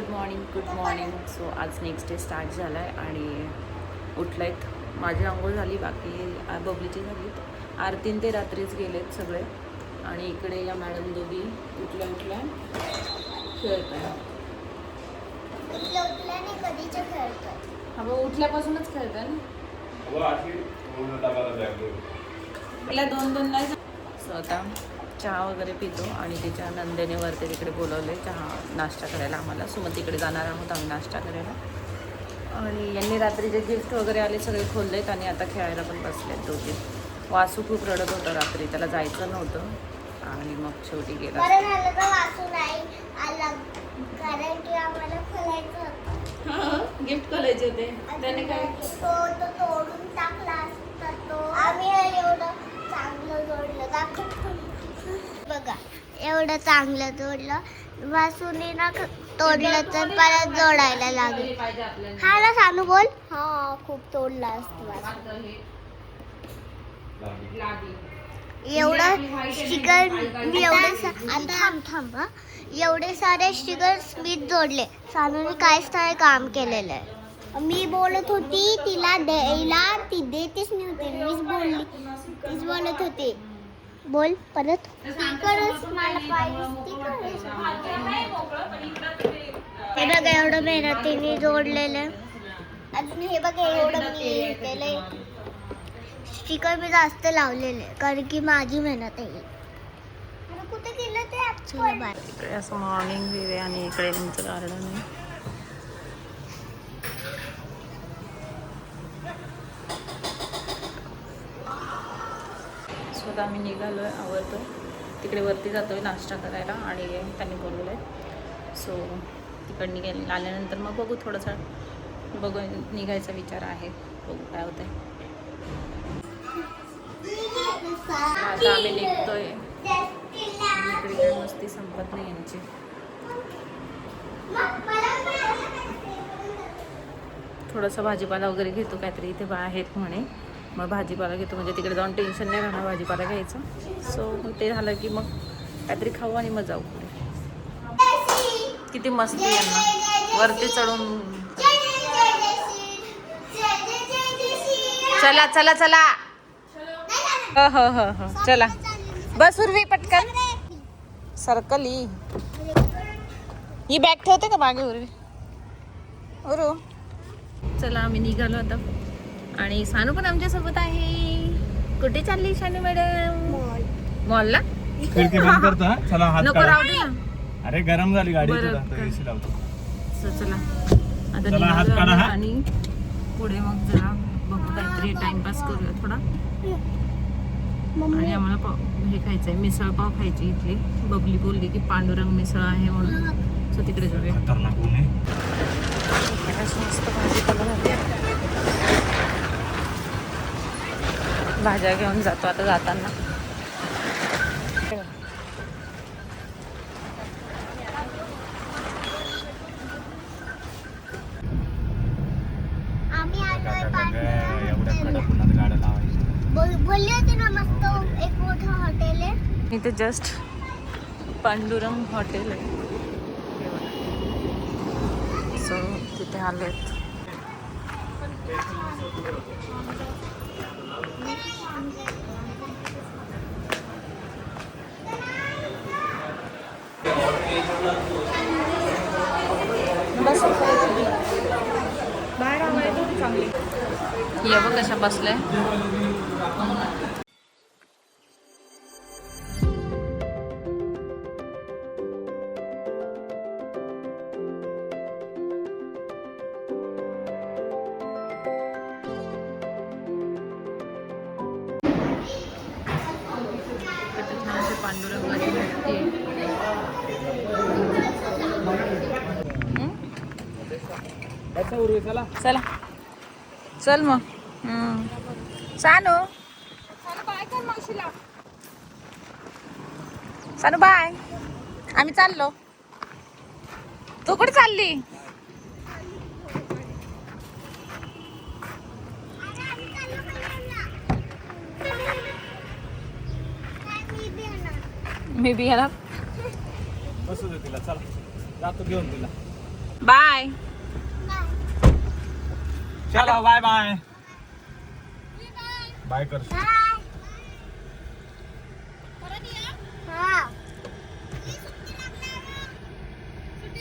Good morning. So आज next day start झाला आहे आणि उठलं आहेत. माझी आंघोळ झाली, बाकी बबलीची झाली. आरतीन ते रात्रीच गेलेत सगळे. आणि इकडे या मॅडम दोघी उठल्या खेळत आहे. हा बघ, उठल्यापासूनच खेळत आहे ना. दोन नाही. स्वतः चहा वगैरे पितो आणि तिच्या नंदेने वरती तिकडे बोलवले चहा नाश्ता करायला आम्हाला. सो मग तिकडे जाणार आहोत आम्ही नाश्ता करायला. आणि यांनी रात्रीचे गिफ्ट वगैरे आले सगळे खोललेत आणि आता खेळायला पण बसलेत दोघे. वासू खूप रडत होता रात्री, त्याला जायचं नव्हतं आणि मग शेवटी गेला. गिफ्ट खोलायचे होते त्याने काय तोडून टाकला असता तो. आम्ही एवढं चांगलं जोडलं बघा, एवढं चांगलं जोडलं. वासूने ना तोडलं तर परत जोडायला लागेल. हा ना सानू बोल. हा खूप तोडला असतो एवढं स्टिकर मी एवढे सारे स्टिकर्स मी जोडले. सानूने काहीच नाही काम केलेलं आहे. मी बोलत होती तिला द्यायला, ती देतेच नव्हती. तीच बोलत होती. बोल परत. स्टिकरच मला पाहिजे. हे बघा एवढं मेहनतीने जोडलेलं. अजून हे बघा एवढं मी केलंय. स्टिकर मी जास्त लावलेले कारण की माझी मेहनत आहे. कुठे गेलं ते ऍक्च्युअली बाय. इकडे असं मॉर्निंग व्ह्यू आहे आणि इकडे तुमचं गार्डन आहे. स्वतः आम्ही निघालो आहे, आवडतो तिकडे वरती जातो आहे नाश्ता करायला आणि त्यांनी बोलवलं आहे. सो तिकडे आल्यानंतर मग बघू, थोडंसं बघू, निघायचा विचार आहे. बघू काय होतं आहे. आता आम्ही निघतोय. इकडे मस्ती संपत नाही यांची. थोडंसं भाजीपाला वगैरे घेतो, काहीतरी इथे आहेत म्हणे. मग भाजीपाला घेतो म्हणजे तिकडे जाऊन टेन्शन नाही राहणार भाजीपाला घ्यायचं. सो मग ते झालं की मग काहीतरी खाऊ आणि मग जाऊ पुढे. किती मस्ती यांना वरती चढून. चला चला चला. हो चला बस. उर्वी पटकन सर्कल ही बॅग ठेवते का मागे उर्वी. उरू चला आम्ही निघालो आता आणि सानू पण आमच्या सोबत आहे. कुठे चालली शानू मॅडम? मॉलला. नको राहू दे ना. अरे गरम झाली गाडी. चला आता आणि पुढे मग जरा बघू काहीतरी टाइमपास करूया थोडा. आणि आम्हाला हे खायचं आहे, मिसळ पाव खायची इथली. बबली बोलली की पांडुरंग मिसळ आहे म्हणून. सो तिकडे जाऊया. मस्त भाज्या घेऊन जातो आता जाताना. बोलली होती ना मस्त एक मोठं हॉटेल आहे इथे. जस्ट पांडुरंग हॉटेल आहे. सो तिथे आलेत. बस बाहेर आवाज चांगली. हे बघ कशा बसल्या. पांडुरंगाची मूर्ती चला चल मग. सानू सानू बाय. आम्ही चाललो. तू कुठे चालली? मी बी येणार. बसू दे तिला. चला जातो घेऊन तिला. बाय. चलो बाय बाय. बाय कर.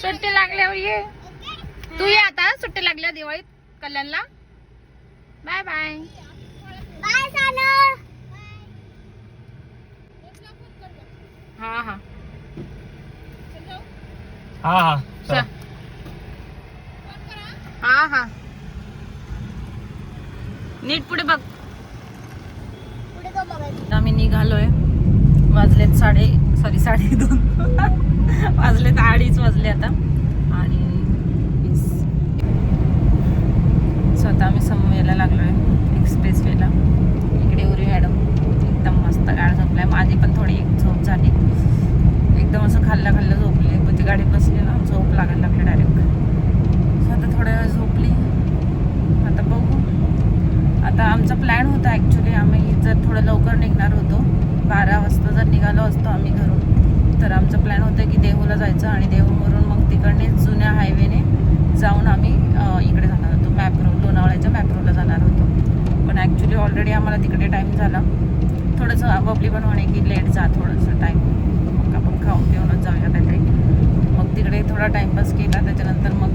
सुट्टी लागल्यावर ये. तू ये आता सुट्टी लागल्या दिवाळीत कल्याणला. Bye bye. बाय सानू. हा हा हा हा चल. हा हा नीट पुढे बघ. पुढे जाऊ बघायचं. आम्ही निघालोय. वाजलेत 2:30 वाजलेत 2:30 वाजले आता. आणि स्वतः आम्ही समवेला लागलोय एक्सप्रेस वेला. इकडे उरी मॅडम एकदम मस्त गाड झोपलाय. माझी पण थोडी एक झोप झाली. एकदम असं खाल्लं झोपली. पण ती गाडीत बसली ना झोप लागायला लागली डायरेक्ट. आता थोड्या वेळ झोपली. आता बघू. आता आमचा प्लॅन होता ॲक्च्युली आम्ही जर थोडं लवकर निघणार होतो 12 वाजता जर निघालो असतो आम्ही घरून तर आमचा प्लॅन होता की देहूला जायचं आणि देहूवरून मग तिकडने जुन्या हायवेने जाऊन आम्ही इकडे जाणार होतो मॅप्रो लोणावळ्याच्या मॅप्रोला जाणार होतो. पण ॲक्च्युली ऑलरेडी आम्हाला तिकडे टाईम झाला. थोडंसं बबली पण म्हणे की लेट जा थोडंसं टाईम मग आपण खाऊन पिऊनच जाऊया काहीतरी. मग तिकडे थोडा टाईमपास केला. त्याच्यानंतर मग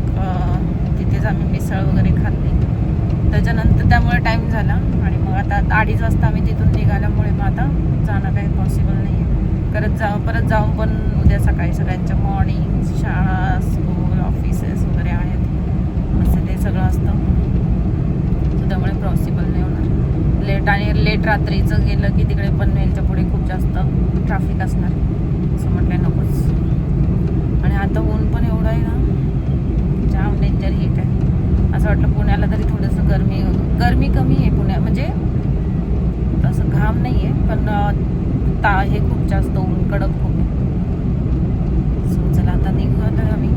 तिथेच आम्ही मिसळ वगैरे खाल्ली. त्याच्यानंतर त्यामुळे टाईम झाला आणि मग आता 2:30 वाजता आम्ही तिथून निघाल्यामुळे मग आता जाणं काही पॉसिबल नाही आहे. परत जाऊन पण उद्या सकाळी सगळ्यांच्या मॉर्निंग शाळा स्कूल ऑफिसेस वगैरे आहेत असं ते सगळं असतं. त्यामुळे पॉसिबल नाही होणार. लेट रात्रीचं गेलं की तिकडे पनवेलच्या पुढे खूप जास्त ट्रॅफिक असणार असं म्हटलं नकोच. आणि आता ऊन पण एवढं आहे ना जाम डेंजर हीट आहे. असं वाटलं पुण्याला तरी थोडंसं गरमी कमी आहे पुण्यात म्हणजे तसं घाम नाही आहे पण हे खूप जास्त ऊन कडक खूप आहे. सो चला आता निघू आता आम्ही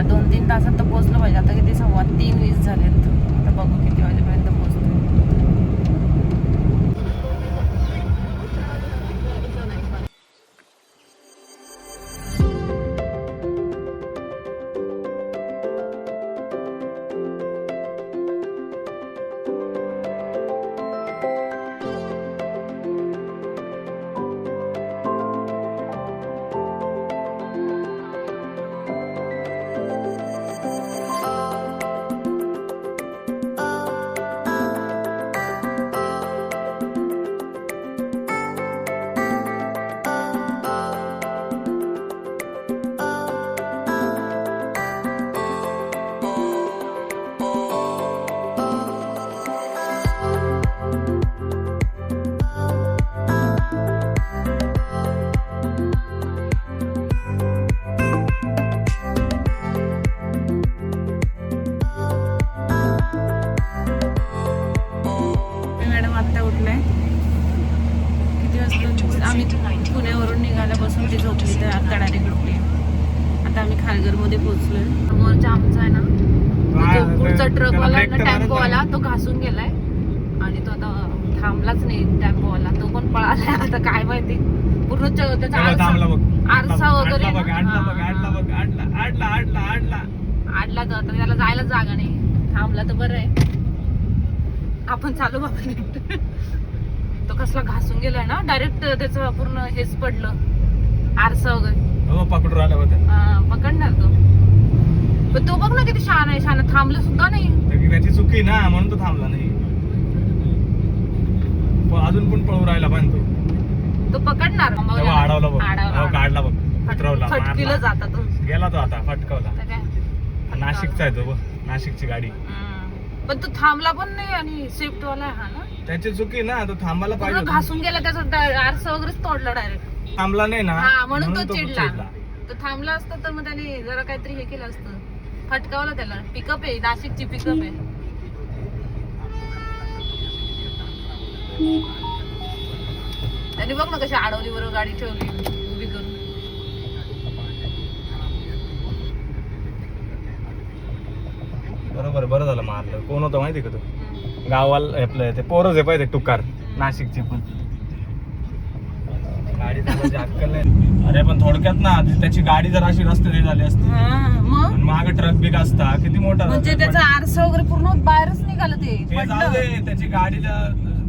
2-3 तासात तर पोचलो पाहिजे. आता किती 3:15 झालेत. आता बघू किती वाजेपर्यंत पोचतो. आम्ही पुण्यावरून निघाल्यापासून ती झोपली तर आता डायरेक्ट उठली. आता आम्ही खारघरमध्ये पोहोचलोय. समोरचा आमचा आहे ना तो पुढचा ट्रकवाला टेम्पोवाला तो घासून गेलाय आणि तो आता थांबलाच नाही. टेम्पोवाला तो पण पळालाय. आता काय माहिती पूर्ण त्याचा आरसा वगैरे आडला तर आता त्याला जायला जागा नाही. थांबला तर बरं आहे. आपण चालू बाबा. तो कसला घासून गेलाय ना डायरेक्ट त्याचं पूर्ण हेच पडलं आरसा वगैरे पकडून राहिला होता. पकडणार तो. पण तो बघ ना किती छान आहे. छान थांबलं सुद्धा नाही. त्याची चुकी ना म्हणून तो थांबला नाही. अजून पण पळू राहिला पण तो पकडणार अडवला बघ काढला बघ उतरवला फटकीला जाता तो गेला. तो आता फटकवला. नाशिकचा आहे तो बघ नाशिकची गाडी. पण तो थांबला पण नाही आणि स्विफ्ट वाला हा ना त्याची चुकी ना. तो थांबायला पाहिजे. घासून गेला त्याचा आरसा वगैरेच तोडला डायरेक्ट. थांबला नाही ना म्हणून तो चिडला. तो थांबला असता तर मग त्याने जरा काहीतरी हे केलं असतं. फटकावलं त्याला. पिकअप आहे नाशिकची पिकअप आहे. त्याने बघ ना कशी अडवली बरोबर गाडी ठेवली उभी करून. बरोबर बरं झालं मारलं. कोण होतं माहिती का तो गावाला आपलं ते पोरच आहे पाहिजे टुकार नाशिकचे पण गाडी चालवायची अक्कल नाही. अरे पण थोडक्यात ना त्याची गाडी जर अशी रस्त्याने झाली असती हा मग आणि मागे ट्रक बिक असता किती मोठा म्हणजे झाला. त्याचा आरसा वगैरे पूर्ण बाहेरच निघालं ते ते जाऊ दे, त्याची गाडीला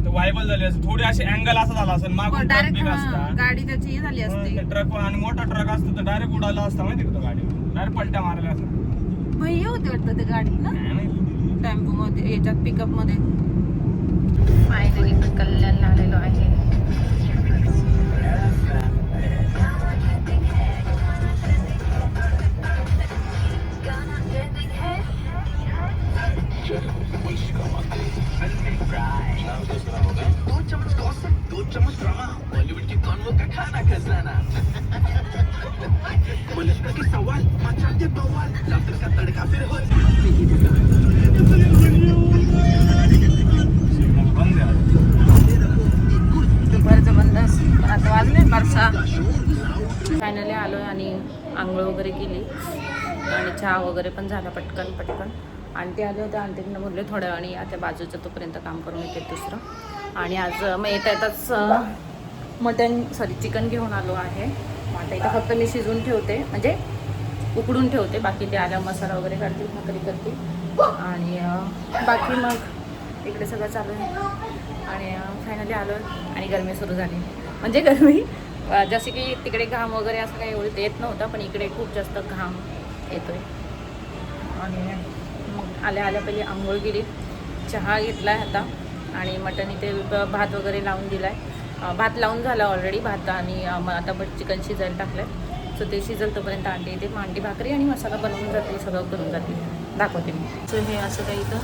वायबल झाली असती थोडी अशी अँगल असा झाला असेल मागून ट्रक डायरेक्ट बिक असता गाडी त्याची हे झाली असती. ट्रक आणि मोठा ट्रक असता तर डायरेक्ट उडाला असता माहिती का तो गाडी डायरेक्ट पलट्या मारल्या असता भैया होते वाटतं ते गाडीत ना काय माहिती. टेम्पो मध्ये याच्यात पिकअप मध्ये. फायनली कल्याणला आलेलो आहे. बंद आहे. दुपारचं बंद पण आता वाजले बारसा. फायनली आलोय आणि आंघोळ वगैरे केली आणि चहा वगैरे पण झाला पटकन आणि ते आले होते आंटींना बोलले थोड्या वेळाने या त्या बाजूचं तोपर्यंत काम करून येते दुसरं. आणि आज मग येताच मटन चिकन घेऊन आलो आहे. मग आता इथं फक्त मी शिजवून ठेवते म्हणजे उकडून ठेवते, बाकी ते आल्या मसाला वगैरे काढतील, भाकरी करतील आणि बाकी मग इकडे सगळं चालू आहे. आणि फायनली आलो आणि गरमी सुरू झाली. म्हणजे गरमी जसे की तिकडे घाम वगैरे असं काही एवढं येत नव्हतं, पण इकडे खूप जास्त घाम येतोय. आणि मग आल्या पहिले आंघोळ केली, चहा घेतला आहे आता आणि मटण इथे भात वगैरे लावून दिला आहे. भात लावून झाला ऑलरेडी भात आणि मग आता चिकन शिजायला टाकलं आहे. सो ते शिजल तोपर्यंत आंटी येते, मग आंटी भाकरी आणि मसाला बनवून जाते, सगळं करून जाते, दाखवते मी. सो हे असं काही इथं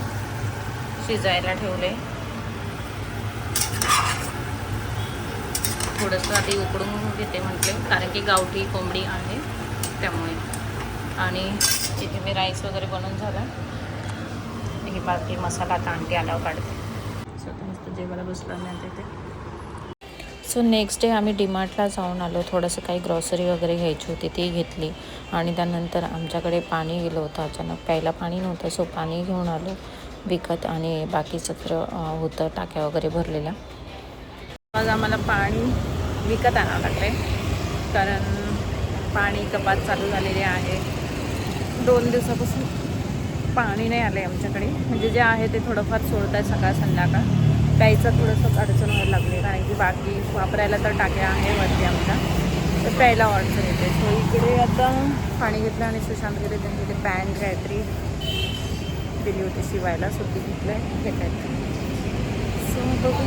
शिजायला ठेवले. थोडंसं आधी उकडून घेते म्हटले, कारण की गावठी कोंबडी आहे त्यामुळे. आणि इथे मी राईस वगैरे बनवून झाला. ही बाकी मसाला आता आंटी आल्यावर काढते. सो मस्त जेवायला बसलो मी आता इथे. सो नेक्स्ट डे आम्ही डीमार्टला जाऊन आलो. थोडंसं काही ग्रॉसरी वगैरे घ्यायची होती ती घेतली आणि त्यानंतर आमच्याकडे पाणी गेलं होतं अचानक, प्यायला पाणी नव्हतं. सो पाणी घेऊन आलो विकत आणि बाकी सत्र होतं टाक्या वगैरे भरलेल्या. आज आम्हाला पाणी विकत आणावं लागलं आहे कारण पाणी कपात चालू झालेली आहे. 2 दिवसापासून पाणी नाही आलं आहे आमच्याकडे. म्हणजे जे आहे ते थोडंफार सोडत आहे सकाळ संध्याकाळ. प्यायचं थोडंसं अडचण व्हायला लागली कारण की बाकी वापरायला तर टाक्या आहे वरती आमच्या, तर प्यायला अडचण येते. सो इकडे आता पाणी घेतलं आणि सुशांत गेले त्यांची ते पॅन्ट काहीतरी दिली होती शिवायला, सो ती घेतलं आहे, घेत आहेत. सो बघू